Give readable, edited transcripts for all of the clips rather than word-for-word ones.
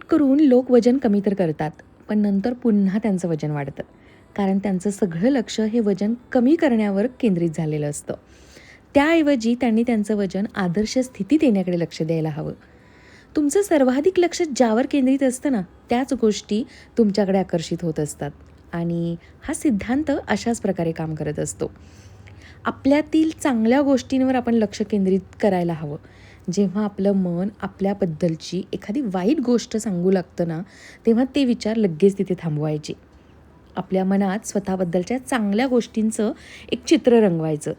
Diet करून लोक वजन कमी तर करतात, पण नंतर पुन्हा त्यांचं वजन वाढतं. कारण त्यांचं सगळं लक्ष हे वजन कमी करण्यावर केंद्रित झालेलं असतं. त्याऐवजी त्यांनी त्यांचं वजन आदर्श स्थितीत येण्याकडे लक्ष द्यायला हवं. तुमचं सर्वाधिक लक्ष ज्यावर केंद्रित असतं ना, त्याच गोष्टी तुमच्याकडे आकर्षित होत असतात. आणि हा सिद्धांत अशाच प्रकारे काम करत असतो. आपल्यातील चांगल्या गोष्टींवर आपण लक्ष केंद्रित करायला हवं. जेव्हा आपलं मन आपल्याबद्दलची एखादी वाईट गोष्ट सांगू लागतं ना, तेव्हा ते विचार लगेच तिथे थांबवायचे. आपल्या मनात स्वतःबद्दलच्या चांगल्या गोष्टींचं एक चित्र रंगवायचं.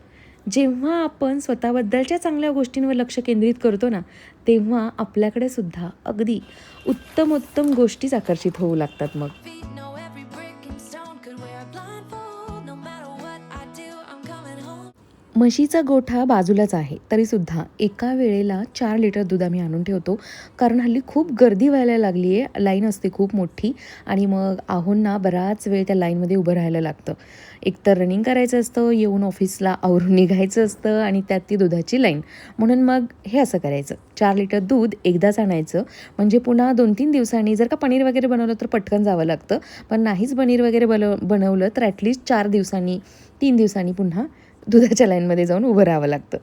जेव्हा आपण स्वतःबद्दलच्या चांगल्या गोष्टींवर लक्ष केंद्रित करतो ना, तेव्हा आपल्याकडे सुद्धा अगदी उत्तमोत्तम गोष्टीच आकर्षित होऊ लागतात मग. Feet know every brick and stone could wear a blindfold. No matter what I do, I'm coming home. म्हशीचा गोठा बाजूलाच आहे, तरीसुद्धा एका वेळेला 4 लिटर दूध आम्ही आणून ठेवतो. कारण हल्ली खूप गर्दी व्हायला लागली आहे, लाईन असते खूप मोठी आणि मग आहोंना बराच वेळ त्या लाईनमध्ये उभं राहायला लागतं. एकतर रनिंग करायचं असतं, येऊन ऑफिसला आवरून निघायचं असतं आणि त्यात ती दुधाची लाईन. म्हणून मग हे असं करायचं, 4 लिटर दूध एकदाच आणायचं. म्हणजे पुन्हा 2-3 दिवसांनी जर का पनीर वगैरे बनवलं तर पटकन जावं लागतं, पण नाहीच पनीर वगैरे बनवलं तर ॲटलिस्ट 4 दिवसांनी 3 दिवसांनी पुन्हा दुधाच्या लाईनमध्ये जाऊन उभं राहावं लागतं.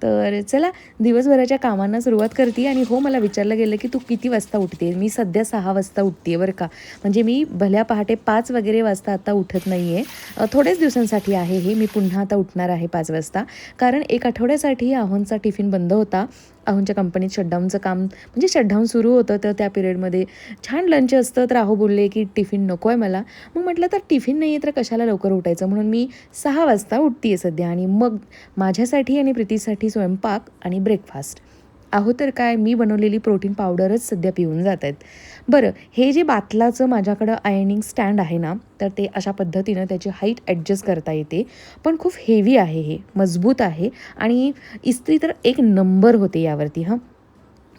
तर चला, दिवसभराच्या कामांना सुरुवात करते. आणि हो, मला विचारलं गेलं की तू किती वाजता उठते? मी सध्या 6 वाजता उठते आहे बरं का. म्हणजे मी भल्या पहाटे 5 वगैरे वाजता आता उठत नाही आहे. थोड्याच दिवसांसाठी आहे हे. मी पुन्हा आता उठणार आहे 5 वाजता. कारण 1 आठवड्यासाठी आहोंचा टिफिन बंद होता. आहोंच्या कंपनीत शटडाऊनचं काम, म्हणजे शटडाऊन सुरू होतं, तर त्या पिरियडमध्ये छान लंच असतं. तर आहो बोलले की टिफिन नको आहे मला. मग म्हटलं तर टिफिन नाही आहे तर कशाला लवकर उठायचं, म्हणून मी 6 वाजता उठते आहे सध्या. आणि मग माझ्यासाठी आणि प्रीतीसाठी स्वयंपाक आणि ब्रेकफास्ट. अहो तर काय, मी बनवलेली प्रोटीन पावडरच सध्या पिऊन जात आहेत. बरं, हे जे बातलाचं माझ्याकडं आयर्निंग स्टँड आहे ना, तर ते अशा पद्धतीनं त्याची हाईट ॲडजस्ट करता येते. पण खूप हेवी आहे, हे मजबूत आहे. आणि इस्त्री तर एक नंबर होते यावरती हां.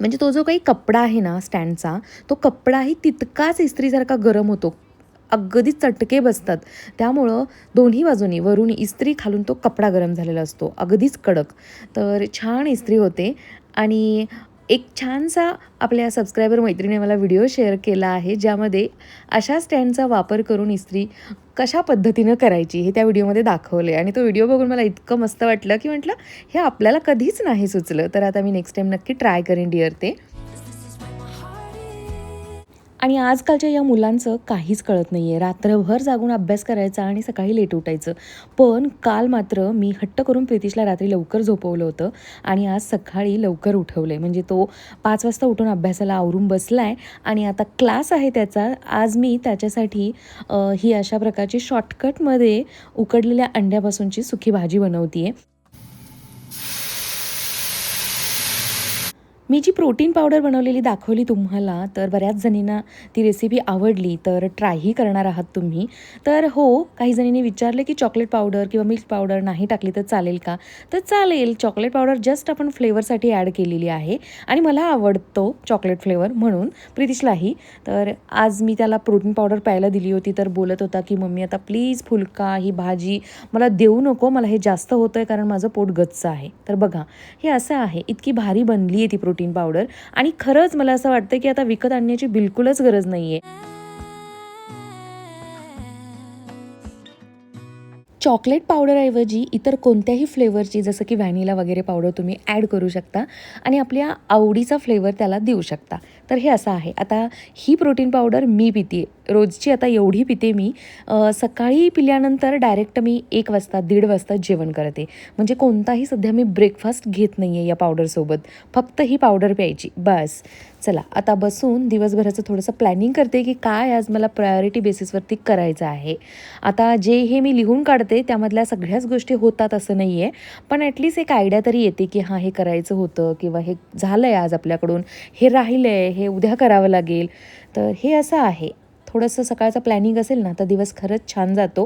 म्हणजे तो जो काही कपडा आहे ना स्टँडचा, तो कपडाही तितकाच इस्त्रीसारखा गरम होतो. अगदी चटके बसतात. त्यामुळं दोन्ही बाजूनी, वरून इस्त्री, खालून तो कपडा गरम झालेला असतो, अगदीच कडक. तर छान इस्त्री होते. आणि एक छानसा आपल्या सबस्क्रायबर मैत्रिणीने मला व्हिडिओ शेअर केला आहे, ज्यामध्ये अशा स्टँडचा वापर करून इस्त्री कशा पद्धतीनं करायची हे त्या व्हिडिओमध्ये दाखवले. आणि तो व्हिडिओ बघून मला इतकं मस्त वाटलं की म्हटलं हे आपल्याला कधीच नाही सुचलं. तर आता मी नेक्स्ट टाईम नक्की ट्राय करेन डिअर ते. 'Cause this is where my heart is. आणि आजकालच्या या मुलांचं काहीच कळत नाही आहे. रात्रभर जागून अभ्यास करायचा आणि सकाळी लेट उठायचं. पण काल मात्र मी हट्ट करून प्रितीशला रात्री लवकर झोपवलं होतं आणि आज सकाळी लवकर उठवलं आहे. म्हणजे तो 5 वाजता उठून अभ्यासाला आवरून बसला आहे. आणि आता क्लास आहे त्याचा. आज मी त्याच्यासाठी ही अशा प्रकारची शॉर्टकटमध्ये उकडलेल्या अंड्यापासूनची सुकी भाजी बनवते आहे. मी जी प्रोटीन पावडर बनवलेली दाखवली तुम्हाला, तर बऱ्याच जणींना ती रेसिपी आवडली, तर ट्रायही करणार आहात तुम्ही. तर हो, काही जणींनी विचारलं की चॉकलेट पावडर किंवा मिल्क पावडर नाही टाकली तर चालेल का? तर चालेल. चॉकलेट पावडर जस्ट आपण फ्लेवरसाठी ॲड केलेली आहे आणि मला आवडतो चॉकलेट फ्लेवर, म्हणून प्रितीशलाही. तर आज मी त्याला प्रोटीन पावडर प्यायला दिली होती, तर बोलत होता की मम्मी आता प्लीज फुलका, ही भाजी मला देऊ नको, मला हे जास्त होतं आहे कारण माझं पोट गच्च आहे. तर बघा, हे असं आहे. इतकी भारी बनली आहे ती प्रोटीन पावडर. आणि खरंच मला असं वाटतं की आता विकत आणण्याची बिलकुलच गरज नाही आहे. चॉकलेट पावडरऐवजी इतर कोणत्याही फ्लेवरची, जसं की व्हॅनिला वगैरे पावडर तुम्ही ॲड करू शकता आणि आपल्या आवडीचा फ्लेवर त्याला देऊ शकता. तर हे असं आहे. आता ही प्रोटीन पावडर मी पिते रोजची. आता एवढी पिते मी. सकाळी पिल्यानंतर डायरेक्ट मी 1 वाजता 1:30 वाजता जेवण करते. म्हणजे कोणताही सध्या मी ब्रेकफास्ट घेत नाही आहे या पावडरसोबत. फक्त ही पावडर प्यायची बस. चला, आता बसून दिवसभराचं थोडंसं प्लॅनिंग करते की काय आज मला प्रायोरिटी बेसिसवरती करायचं आहे. आता जे हे मी लिहून काढते त्यामधल्या सगळ्याच गोष्टी होतात असं नाही आहे, पण ॲटलीस्ट एक आयडिया तरी येते की हां, हे करायचं होतं किंवा हे झालं आहे आज आपल्याकडून, हे राहिलं आहे, हे उद्या करावं लागेल. तर हे असं आहे. थोडंसं सकाळचं प्लॅनिंग असेल ना तर दिवस खरंच छान जातो.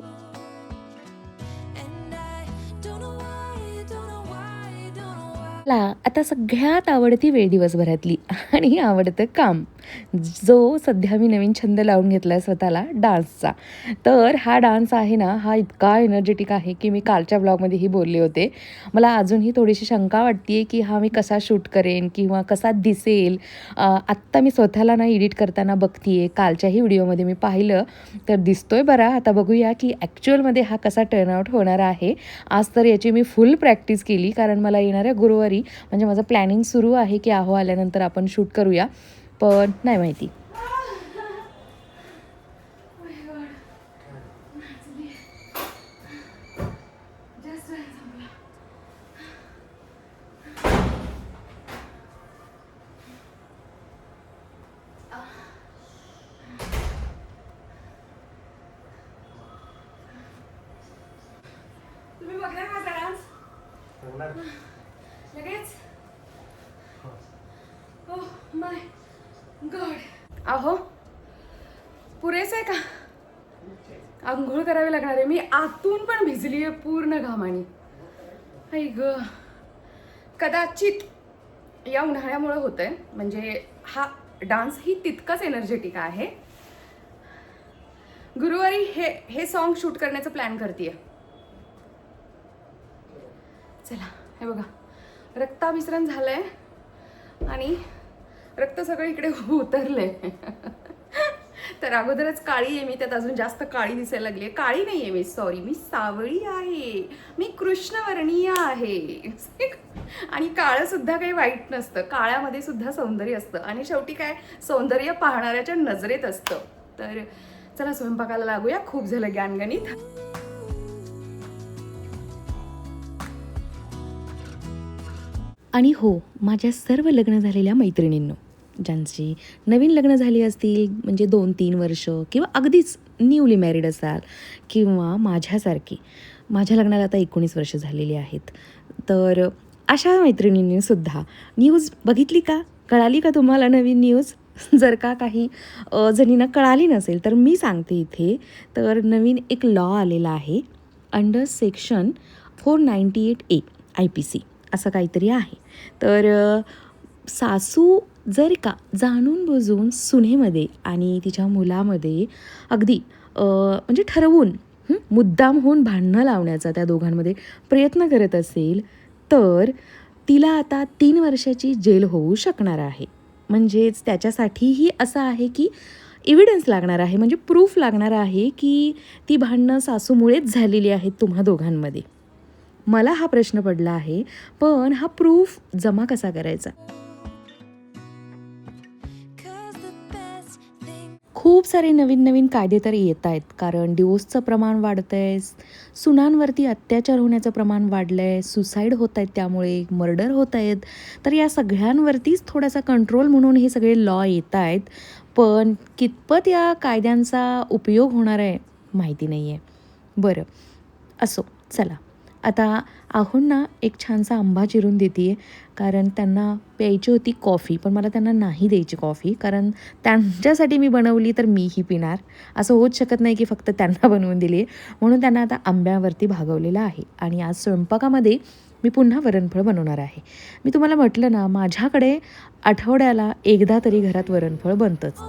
And I don't know why, don't know why, don't know why. मला आता सगळ्यात आवडती वेळ दिवसभरातली आणि आवडतं काम. जो सध्या मी नवीन छंद लावून घेतला आहे स्वतःला, डान्सचा. तर हा डान्स आहे ना, हा इतका एनर्जेटिक आहे की मी कालच्या ब्लॉगमध्येही बोलले होते. मला अजूनही थोडीशी शंका वाटते आहे की हा मी कसा शूट करेन किंवा कसा दिसेल. आत्ता मी स्वतःला ना एडिट करताना बघते आहे. कालच्याही व्हिडिओमध्ये मी पाहिलं तर दिसतोय बरा. आता बघूया की ॲक्च्युअलमध्ये हा कसा टर्न आउट होणार आहे. आज तर याची मी फुल प्रॅक्टिस केली, कारण मला येणाऱ्या गुरुवारी म्हणजे माझं प्लॅनिंग सुरू आहे की आहो आल्यानंतर आपण शूट करूया, पण नाही माहिती. तुम्ही बघणार माझा डान्स लगेच. Oh my God. अहो पुरेस आहे का? आंघोळ करावी लागणार आहे. मी आतून पण भिजली आहे पूर्ण घामाने. आई ग, कदाचित या उन्हाळ्यामुळे होतंय. म्हणजे हा डान्स ही तितकाच एनर्जेटिक आहे. गुरुवारी हे सॉन्ग शूट करण्याचं प्लॅन करतेय. चला, हे बघा, रक्ताभिसरण झालंय आणि रक्त सगळं इकडे उतरलंय. तर अगोदरच काळी आहे मी, त्यात अजून जास्त काळी दिसायला लागली आहे. काळी नाही आहे मी, सॉरी, मी सावळी आहे. मी कृष्णवर्णीय आहे. आणि काळं सुद्धा काही वाईट नसतं. काळ्यामध्ये सुद्धा सौंदर्य असतं आणि शेवटी काय, सौंदर्य पाहणाऱ्याच्या नजरेत असतं. तर चला स्वयंपाकाला लागूया. खूप झालं ज्ञानगणित. आणि हो, माझ्या सर्व लग्न झालेल्या मैत्रिणींनो, ज्यांची नवीन लग्न झाली असतील, म्हणजे 2-3 वर्ष किंवा अगदीच न्यूली मॅरिड असाल किंवा माझ्यासारखी, माझ्या लग्नाला आता 19 वर्ष झालेली आहेत. तर अशा मैत्रिणींनीसुद्धा न्यूज बघितली का? कळाली का तुम्हाला नवीन न्यूज? जर का काही जणींना कळाली नसेल तर मी सांगते इथे. तर नवीन एक लॉ आलेला आहे, अंडर सेक्शन 498A IPC असं काहीतरी आहे. तर सासू जर का जाणून बुजून सुनेमध्ये आणि तिच्या मुलामध्ये अगदी म्हणजे ठरवून मुद्दाम होऊन भांडणं लावण्याचा त्या दोघांमध्ये प्रयत्न करत असेल, तर तिला आता 3 वर्षाची जेल होऊ शकणार आहे. म्हणजेच त्याच्यासाठीही असं आहे की एव्हिडन्स लागणार आहे, म्हणजे प्रूफ लागणार आहे की ती भांडणं सासूमुळेच झालेली आहेत तुम्हा दोघांमध्ये. मला हा प्रश्न पडला आहे, पण हा प्रूफ जमा कसा करायचा? खूप सारे नवीन कायदे तर येत आहेत, कारण डिवोर्सचं प्रमाण वाढतं आहे, सुनांवरती अत्याचार होण्याचं प्रमाण वाढलं आहे, सुसाईड होत आहेत, त्यामुळे मर्डर होत आहेत. तर या सगळ्यांवरतीच थोडासा कंट्रोल म्हणून हे सगळे लॉ येत आहेत. पण कितपत या कायद्यांचा उपयोग होणार आहे माहिती नाही आहे. बरं, असो, चला. आता आहोंना एक छानसा आंबा चिरून देते आहे, कारण त्यांना प्यायची होती कॉफी, पण मला त्यांना नाही द्यायची कॉफी, कारण त्यांच्यासाठी मी बनवली तर मीही पिणार. असं होऊच शकत नाही की फक्त त्यांना बनवून दिली आहे. म्हणून त्यांना आता आंब्यावरती भागवलेलं आहे. आणि आज स्वयंपाकामध्ये मी पुन्हा वरणफळ बनवणार आहे. मी तुम्हाला म्हटलं ना, माझ्याकडे आठवड्याला एकदा तरी घरात वरणफळ बनतंच.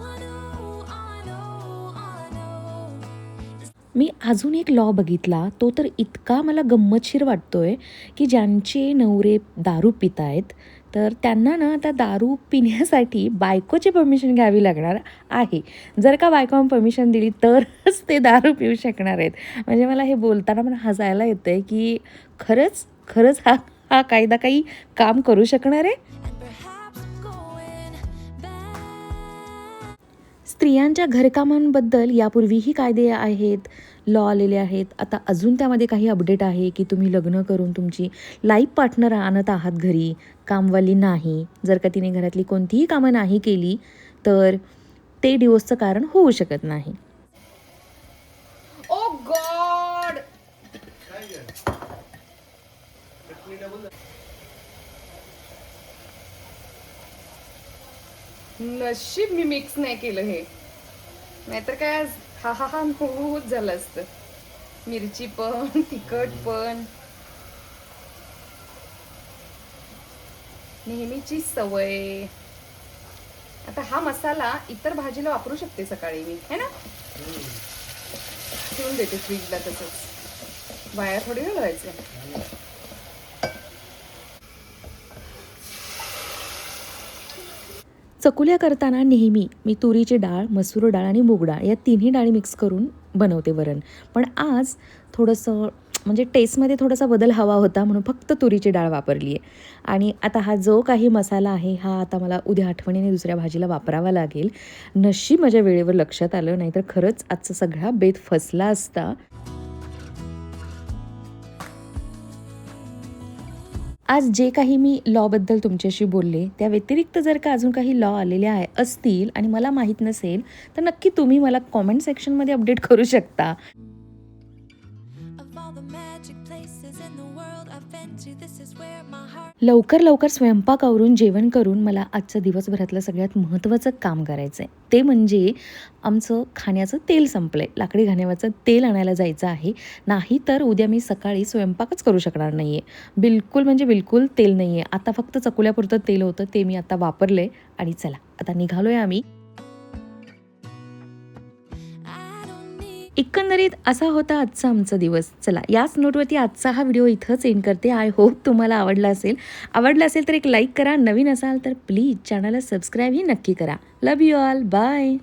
मी अजून एक लॉ बघितला, तो तर इतका मला गंमतशीर वाटतोय की ज्यांचे नवरे दारू पित आहेत, तर त्यांना ना आता दारू पिण्यासाठी बायकोची परमिशन घ्यावी लागणार आहे. जर का बायकोनं परमिशन दिली तरच ते दारू पिऊ शकणार आहेत. म्हणजे मला हे बोलताना पण हसायला येतं आहे की खरंच हा कायदा काही काम करू शकणार आहे? स्त्रियांच्या घरकामांबद्दल यापूर्वीही कायदे आहेत, लॉ आलेले आहेत. आता अजून त्यामध्ये काही अपडेट आहे की तुम्ही लग्न करून तुमची लाईफ पार्टनर आणत आहात घरी, कामवाली नाही. जर का तिने घरातली कोणतीही कामं नाही केली तर ते डिवोर्सचं कारण होऊ शकत नाही. ओ गॉड. नशीब मी मिक्स नाही केलं हे, नाहीतर काय हा होत झालं असतं. मिरची पण, तिखट पण, नेहमीची सवय. आता हा मसाला इतर भाजीला वापरू शकते सकाळी मी, है ना? ठेवून देते फ्रीजला तसंच, वाया थोडी घालवायचं. चकुल्या करताना नेहमी मी तुरीची डाळ, मसूर डाळ आणि मूग डाळ या तिन्ही डाळी मिक्स करून बनवते वरण. पण आज थोडंसं म्हणजे टेस्टमध्ये थोडासा बदल हवा होता म्हणून फक्त तुरीची डाळ वापरली आहे. आणि आता हा जो काही मसाला आहे हा आता मला उद्या आठवणीने दुसऱ्या भाजीला वापरावा लागेल. नशीब माझ्या वेळेवर लक्षात आलं, नाहीतर खरंच आजचा सगळा बेत फसला असता. आज जे काही मी लॉबद्दल तुमच्याशी बोलले त्या व्यतिरिक्त जर का अजून काही लॉ आलेले असतील आणि मला माहीत नसेल तर नक्की तुम्ही मला कॉमेंट सेक्शनमध्ये अपडेट करू शकता. Of all the magic places in the world I've been to, this is where my heart. लवकर स्वयंपाक आवरून जेवण करून मला आजचं दिवसभरातलं सगळ्यात महत्त्वाचं काम करायचं आहे. ते म्हणजे आमचं खाण्याचं तेल संपलं आहे. लाकडी घाण्याचं तेल आणायला जायचं आहे. नाही तर उद्या मी सकाळी स्वयंपाकच करू शकणार नाही आहे. बिलकुल म्हणजे बिलकुल तेल नाही आहे. आता फक्त चकुल्यापुरतं तेल होतं ते मी आता वापरलं आहे. आणि चला आता निघालो आहे आम्ही. I don't need एकंदरीत असा होता आजचा आमचा दिवस. चला याच नोटवरती आजचा हा व्हिडिओ इथंच एंड करते. आय होप तुम्हाला आवडला असेल तर एक लाईक करा. नवीन असाल तर प्लीज चॅनलला सबस्क्राईबही नक्की करा. Love you all. बाय.